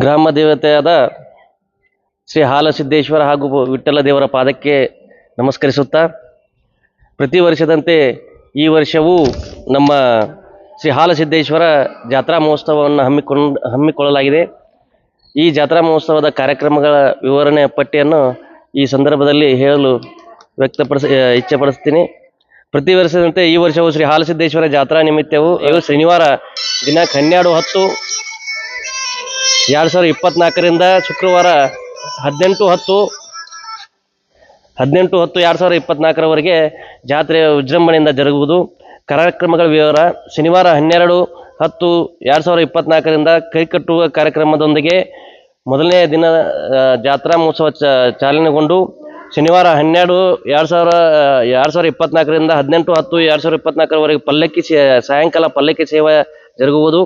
ಗ್ರಾಮ ದೇವತೆಯಾದ ಶ್ರೀ ಹಾಲಸಿದ್ದೇಶ್ವರ ಹಾಗೂ ವಿಠ್ಠಲ ದೇವರ ಪಾದಕ್ಕೆ ನಮಸ್ಕರಿಸುತ್ತಾ, ಪ್ರತಿ ವರ್ಷದಂತೆ ಈ ವರ್ಷವೂ ನಮ್ಮ ಶ್ರೀ ಹಾಲಸಿದ್ದೇಶ್ವರ ಜಾತ್ರಾ ಮಹೋತ್ಸವವನ್ನು ಹಮ್ಮಿಕೊಳ್ಳಲಾಗಿದೆ. ಈ ಜಾತ್ರಾ ಮಹೋತ್ಸವದ ಕಾರ್ಯಕ್ರಮಗಳ ವಿವರಣೆ ಪಟ್ಟಿಯನ್ನು ಈ ಸಂದರ್ಭದಲ್ಲಿ ಹೇಳಲು ಇಚ್ಛೆಪಡಿಸ್ತೀನಿ. ಪ್ರತಿ ವರ್ಷದಂತೆ ಈ ವರ್ಷವೂ ಶ್ರೀ ಹಾಲಸಿದ್ದೇಶ್ವರ ಜಾತ್ರಾ ನಿಮಿತ್ತವು ಶನಿವಾರ ದಿನಾಂಕ 12/10/2024 ಶುಕ್ರವಾರ 18/10/2024 ಜಾತ್ರೆ ವಿಜೃಂಭಣೆಯಿಂದ ಜರುಗುವುದು. ಕಾರ್ಯಕ್ರಮಗಳ ವಿವರ: ಶನಿವಾರ 12/10/2024 ಕೈಕಟ್ಟುವ ಕಾರ್ಯಕ್ರಮದೊಂದಿಗೆ ಮೊದಲನೇ ದಿನ ಜಾತ್ರಾ ಮಹೋತ್ಸವ ಚಾಲನೆಗೊಂಡು, ಶನಿವಾರ 12/2024 18/10/2024 ಪಲ್ಲಕ್ಕಿ ಸಾಯಂಕಾಲ ಪಲ್ಲಕ್ಕಿ ಸೇವೆ ಜರುಗುವುದು.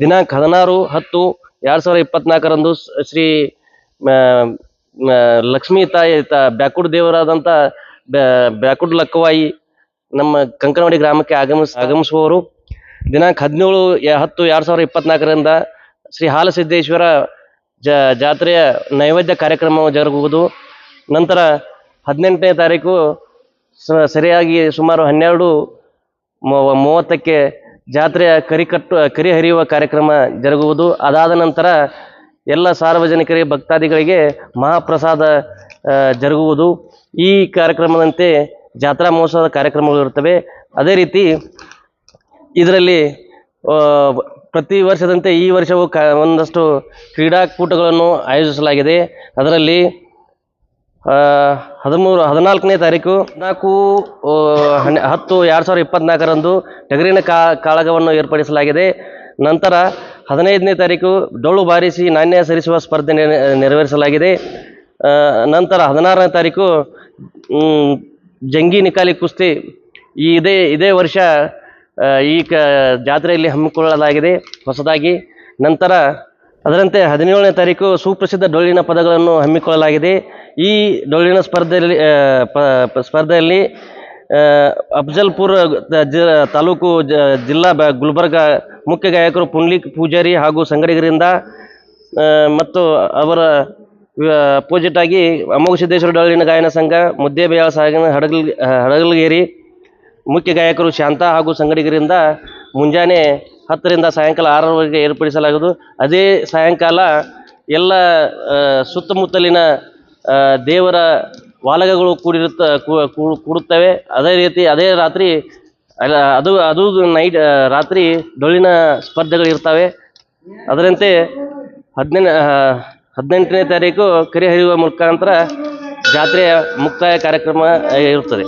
ದಿನಾಂಕ 16/10/2024 ಶ್ರೀ ಲಕ್ಷ್ಮೀ ತಾಯಿ ಬ್ಯಾಕುಡ್ ದೇವರಾದಂಥ ಬ್ಯಾಕುಡ್ ಲಕ್ಕವಾಯಿ ನಮ್ಮ ಕಂಕನವಾಡಿ ಗ್ರಾಮಕ್ಕೆ ಆಗಮಿಸುವವರು. ದಿನಾಂಕ 17/10/2024 ಶ್ರೀ ಹಾಲಸಿದ್ದೇಶ್ವರ ಜಾತ್ರೆಯ ನೈವೇದ್ಯ ಕಾರ್ಯಕ್ರಮ ಜರುಗುವುದು. ನಂತರ 18ನೇ ತಾರೀಕು ಸರಿಯಾಗಿ ಸುಮಾರು 12:30 ಜಾತ್ರೆಯ ಕರಿ ಹರಿಯುವ ಕಾರ್ಯಕ್ರಮ ಜರುಗುವುದು. ಅದಾದ ನಂತರ ಎಲ್ಲ ಸಾರ್ವಜನಿಕರಿಗೆ ಭಕ್ತಾದಿಗಳಿಗೆ ಮಹಾಪ್ರಸಾದ ಜರುಗುವುದು. ಈ ಕಾರ್ಯಕ್ರಮದಂತೆ ಜಾತ್ರಾ ಮಹೋತ್ಸವದ ಕಾರ್ಯಕ್ರಮಗಳು ಇರುತ್ತವೆ. ಅದೇ ರೀತಿ ಇದರಲ್ಲಿ ಪ್ರತಿ ವರ್ಷದಂತೆ ಈ ವರ್ಷವೂ ಒಂದಷ್ಟು ಕ್ರೀಡಾಕೂಟಗಳನ್ನು ಆಯೋಜಿಸಲಾಗಿದೆ. ಅದರಲ್ಲಿ 14ನೇ ತಾರೀಕು 14/10/2024 ಟಗರಿನ ಕಾಳಗವನ್ನು ಏರ್ಪಡಿಸಲಾಗಿದೆ. ನಂತರ 15ನೇ ತಾರೀಕು ಡೊಳ್ಳು ಬಾರಿಸಿ ನಾಣ್ಯ ಸರಿಸುವ ಸ್ಪರ್ಧೆ ನೆರವೇರಿಸಲಾಗಿದೆ. ನಂತರ 16ನೇ ತಾರೀಕು ಜಂಗಿ ನಿಕಾಲಿ ಕುಸ್ತಿ ಇದೇ ವರ್ಷ ಈ ಜಾತ್ರೆಯಲ್ಲಿ ಹಮ್ಮಿಕೊಳ್ಳಲಾಗಿದೆ ಹೊಸದಾಗಿ. ನಂತರ ಅದರಂತೆ 17ನೇ ತಾರೀಕು ಸುಪ್ರಸಿದ್ಧ ಡೊಳ್ಳಿನ ಪದಗಳನ್ನು ಹಮ್ಮಿಕೊಳ್ಳಲಾಗಿದೆ. ಈ ಡೊಳ್ಳಿನ ಸ್ಪರ್ಧೆಯಲ್ಲಿ ಅಫಜಲ್ಪುರ ತಾಲೂಕು ಜಿಲ್ಲಾ ಗುಲ್ಬರ್ಗ ಮುಖ್ಯ ಗಾಯಕರು ಪುಂಡ್ಲಿಕ್ ಪೂಜಾರಿ ಹಾಗೂ ಸಂಗಡಿಗರಿಂದ ಮತ್ತು ಅವರ ಅಪೋಸಿಟ್ ಆಗಿ ಅಮೋಘ ಸಿದ್ದೇಶ್ವರ ಡೊಳ್ಳಿನ ಗಾಯನ ಸಂಘ, ಮುದ್ದೇಬೇಯಾಳ ಸಾಗಿನ ಹಡಗಲಗೇರಿ ಮುಖ್ಯ ಗಾಯಕರು ಶಾಂತ ಹಾಗೂ ಸಂಗಡಿಗರಿಂದ ಮುಂಜಾನೆ 10ರಿಂದ ಸಾಯಂಕಾಲ 6ರವರೆಗೆ ಏರ್ಪಡಿಸಲಾಗುವುದು. ಅದೇ ಸಾಯಂಕಾಲ ಎಲ್ಲ ಸುತ್ತಮುತ್ತಲಿನ ದೇವರ ವಾಲಗಗಳು ಕೂಡುತ್ತವೆ. ಅದೇ ರೀತಿ ಅದೇ ರಾತ್ರಿ ಅದು ರಾತ್ರಿ ಡೊಳ್ಳಿನ ಸ್ಪರ್ಧೆಗಳಿರ್ತವೆ. ಅದರಂತೆ 18ನೇ ತಾರೀಕು ಕರಿ ಹರಿಯುವ ಮುಖಾಂತರ ಜಾತ್ರೆಯ ಮುಕ್ತಾಯ ಕಾರ್ಯಕ್ರಮ ಇರುತ್ತದೆ.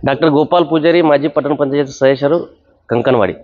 ಡಾಕ್ಟರ್ ಗೋಪಾಲ್ ಪೂಜಾರಿ, ಮಾಜಿ ಪಟ್ಟಣ ಪಂಚಾಯತ್ ಸದಸ್ಯರು, ಕಂಕನವಾಡಿ.